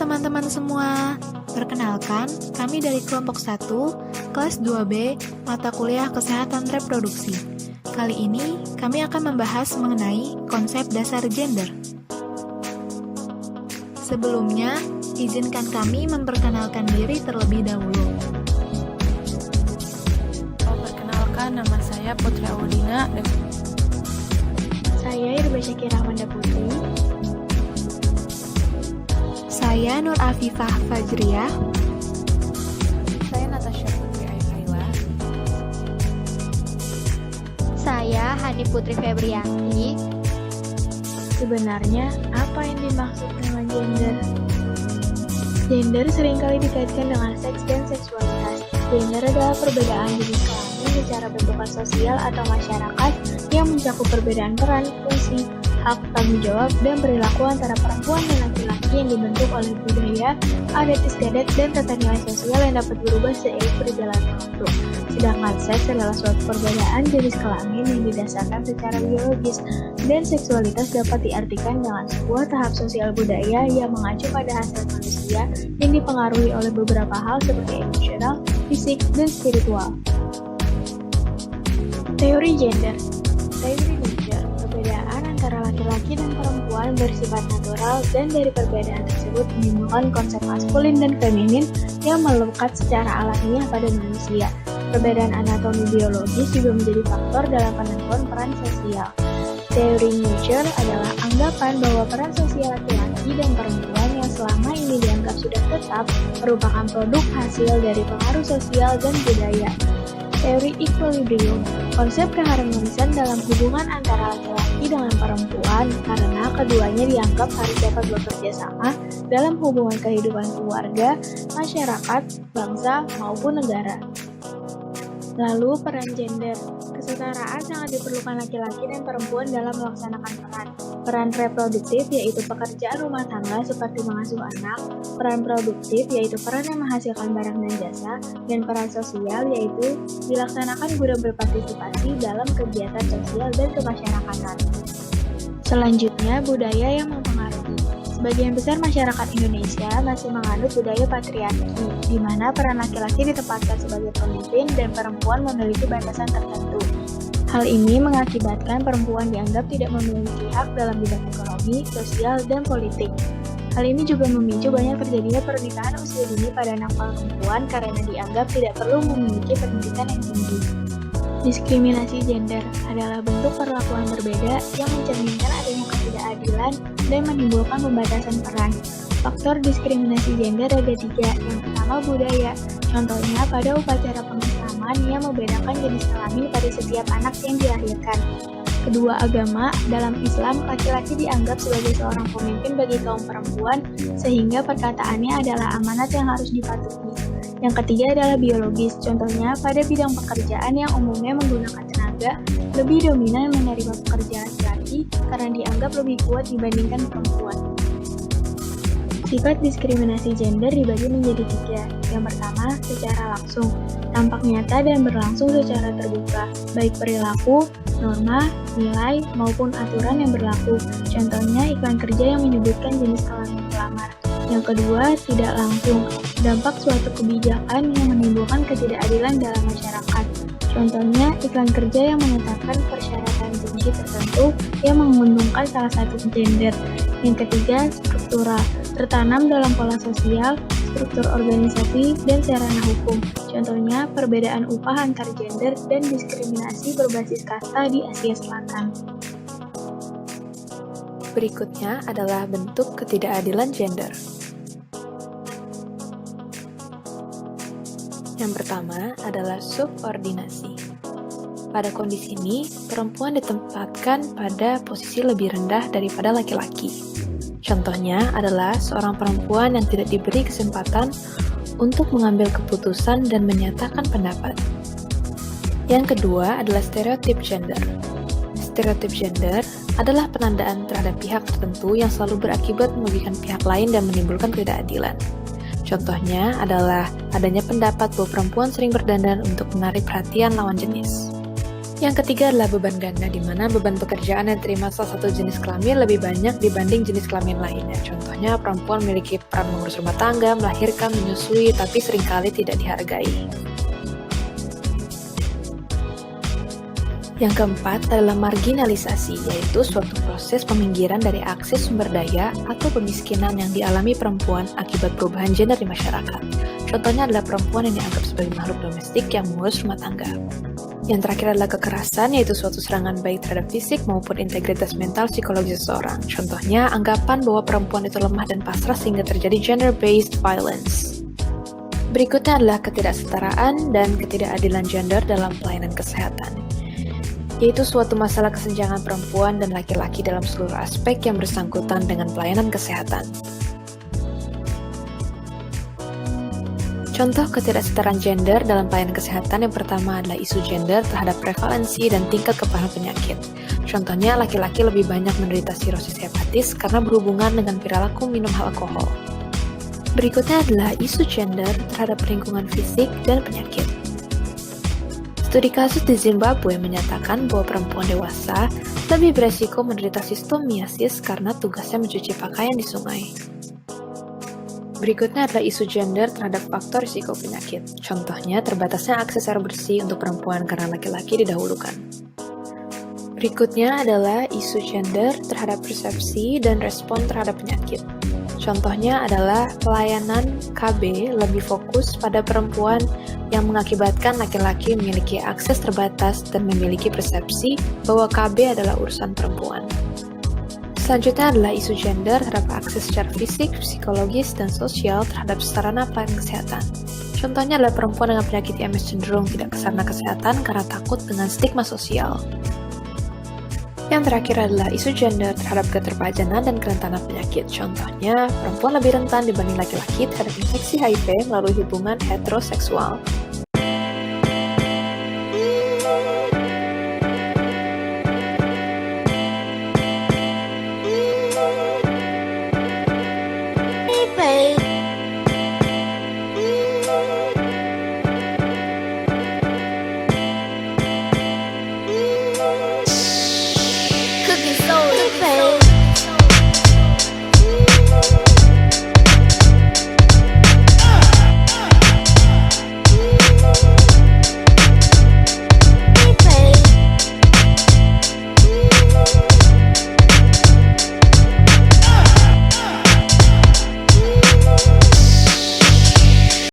teman-teman semua, perkenalkan kami dari kelompok 1, kelas 2B, mata kuliah Kesehatan Reproduksi. Kali ini kami akan membahas mengenai konsep dasar gender. Sebelumnya, izinkan kami memperkenalkan diri terlebih dahulu. Perkenalkan, nama saya Putri Audina. Saya Irba Syakira Wanda Putri. Saya Nur Afifah Fajriah. Saya Natasha Putri Ayla. Saya Hani Putri Febrianti. Sebenarnya, apa yang dimaksud dengan gender? Gender seringkali dikaitkan dengan seks dan seksualitas. Gender adalah perbedaan jenis kelamin secara bentukan sosial atau masyarakat yang mencakup perbedaan peran, fungsi, hak, tanggung jawab, dan perilaku antara perempuan dan laki-laki yang dibentuk oleh budaya, adat istiadat, dan tata nilai sosial yang dapat berubah seiring berjalannya waktu. Sedangkan seks adalah suatu perbedaan jenis kelamin yang didasarkan secara biologis, dan seksualitas dapat diartikan dengan sebuah tahap sosial budaya yang mengacu pada hasrat manusia yang dipengaruhi oleh beberapa hal seperti emosional, fisik, dan spiritual. Teori gender. Teori gender, perbedaan antara laki-laki dan perempuan bersifat natural, dan dari perbedaan tersebut menimbulkan konsep maskulin dan feminin yang melekat secara alamiah pada manusia. Perbedaan anatomi biologis juga menjadi faktor dalam penentuan peran sosial. Teori nature adalah anggapan bahwa peran sosial laki-laki dan perempuan yang selama ini dianggap sudah tetap merupakan produk hasil dari pengaruh sosial dan budaya. Teori equilibrium, konsep keharmonisan dalam hubungan antara laki-laki dengan perempuan karena keduanya dianggap harus dapat bekerja sama dalam hubungan kehidupan keluarga, masyarakat, bangsa, maupun negara. Lalu peran gender, kesetaraan sangat diperlukan laki-laki dan perempuan dalam melaksanakan peran. Peran reproduktif yaitu pekerjaan rumah tangga seperti mengasuh anak, peran produktif yaitu peran yang menghasilkan barang dan jasa, dan peran sosial yaitu dilaksanakan guna berpartisipasi dalam kegiatan sosial dan kemasyarakatan. Selanjutnya, budaya yang mempengaruhi. Sebagian besar masyarakat Indonesia masih menganut budaya patriarki, di mana peran laki-laki ditempatkan sebagai pemimpin dan perempuan memiliki batasan tertentu. Hal ini mengakibatkan perempuan dianggap tidak memiliki hak dalam bidang ekonomi, sosial, dan politik. Hal ini juga memicu banyak terjadinya pernikahan usia dini pada anak perempuan karena dianggap tidak perlu memiliki pendidikan yang tinggi. Diskriminasi gender adalah bentuk perlakuan berbeda yang mencerminkan adanya ketidakadilan dan menimbulkan pembatasan peran. Faktor diskriminasi gender ada 3. Yang pertama, budaya. Contohnya pada upacara pengislaman yang membedakan jenis kelamin pada setiap anak yang dilahirkan. Kedua, agama. Dalam Islam, laki-laki dianggap sebagai seorang pemimpin bagi kaum perempuan, sehingga perkataannya adalah amanat yang harus dipatuhi. Yang ketiga adalah biologis. Contohnya, pada bidang pekerjaan yang umumnya menggunakan tenaga, lebih dominan menerima pekerjaan laki-laki karena dianggap lebih kuat dibandingkan perempuan. Sifat diskriminasi gender dibagi menjadi 3. Yang pertama, secara langsung, tampak nyata dan berlangsung secara terbuka, baik perilaku, norma, nilai, maupun aturan yang berlaku. Contohnya, iklan kerja yang menyebutkan jenis kelamin pelamar. Yang kedua, tidak langsung, dampak suatu kebijakan yang menimbulkan ketidakadilan dalam masyarakat. Contohnya, iklan kerja yang menetapkan persyaratan janji tertentu yang menguntungkan salah satu gender. Yang ketiga, struktural, tertanam dalam pola sosial, struktur organisasi, dan sarana hukum. Contohnya, perbedaan upah antar gender dan diskriminasi berbasis kasta di Asia Selatan. Berikutnya adalah bentuk ketidakadilan gender. Yang pertama adalah subordinasi. Pada kondisi ini, perempuan ditempatkan pada posisi lebih rendah daripada laki-laki. Contohnya adalah seorang perempuan yang tidak diberi kesempatan untuk mengambil keputusan dan menyatakan pendapat. Yang kedua adalah stereotip gender. Stereotip gender adalah penandaan terhadap pihak tertentu yang selalu berakibat merugikan pihak lain dan menimbulkan ketidakadilan. Contohnya adalah adanya pendapat bahwa perempuan sering berdandan untuk menarik perhatian lawan jenis. Yang ketiga adalah beban ganda, di mana beban pekerjaan yang diterima salah satu jenis kelamin lebih banyak dibanding jenis kelamin lainnya. Contohnya, perempuan memiliki peran mengurus rumah tangga, melahirkan, menyusui, tapi seringkali tidak dihargai. Yang keempat adalah marginalisasi, yaitu suatu proses peminggiran dari akses sumber daya atau kemiskinan yang dialami perempuan akibat perubahan gender di masyarakat. Contohnya adalah perempuan yang dianggap sebagai makhluk domestik yang mengurus rumah tangga. Yang terakhir adalah kekerasan, yaitu suatu serangan baik terhadap fisik maupun integritas mental psikologi seseorang. Contohnya, anggapan bahwa perempuan itu lemah dan pasrah sehingga terjadi gender-based violence. Berikutnya adalah ketidaksetaraan dan ketidakadilan gender dalam pelayanan kesehatan, yaitu suatu masalah kesenjangan perempuan dan laki-laki dalam seluruh aspek yang bersangkutan dengan pelayanan kesehatan. Contoh ketidaksetaraan gender dalam pelayanan kesehatan yang pertama adalah isu gender terhadap prevalensi dan tingkat keparahan penyakit. Contohnya, laki-laki lebih banyak menderita sirosis hepatis karena berhubungan dengan perilaku minum alkohol. Berikutnya adalah isu gender terhadap lingkungan fisik dan penyakit. Studi kasus di Zimbabwe menyatakan bahwa perempuan dewasa lebih beresiko menderita sistomiasis karena tugasnya mencuci pakaian di sungai. Berikutnya adalah isu gender terhadap faktor risiko penyakit. Contohnya, terbatasnya akses air bersih untuk perempuan karena laki-laki didahulukan. Berikutnya adalah isu gender terhadap persepsi dan respon terhadap penyakit. Contohnya adalah pelayanan KB lebih fokus pada perempuan yang mengakibatkan laki-laki memiliki akses terbatas dan memiliki persepsi bahwa KB adalah urusan perempuan. Selanjutnya adalah isu gender terhadap akses secara fisik, psikologis, dan sosial terhadap sarana pelayanan kesehatan. Contohnya adalah perempuan dengan penyakit IMS cenderung tidak ke sarana kesehatan karena takut dengan stigma sosial. Yang terakhir adalah isu gender terhadap keterpajanan dan kerentanan penyakit. Contohnya, perempuan lebih rentan dibanding laki-laki terhadap infeksi HIV melalui hubungan heteroseksual. Cooking soul,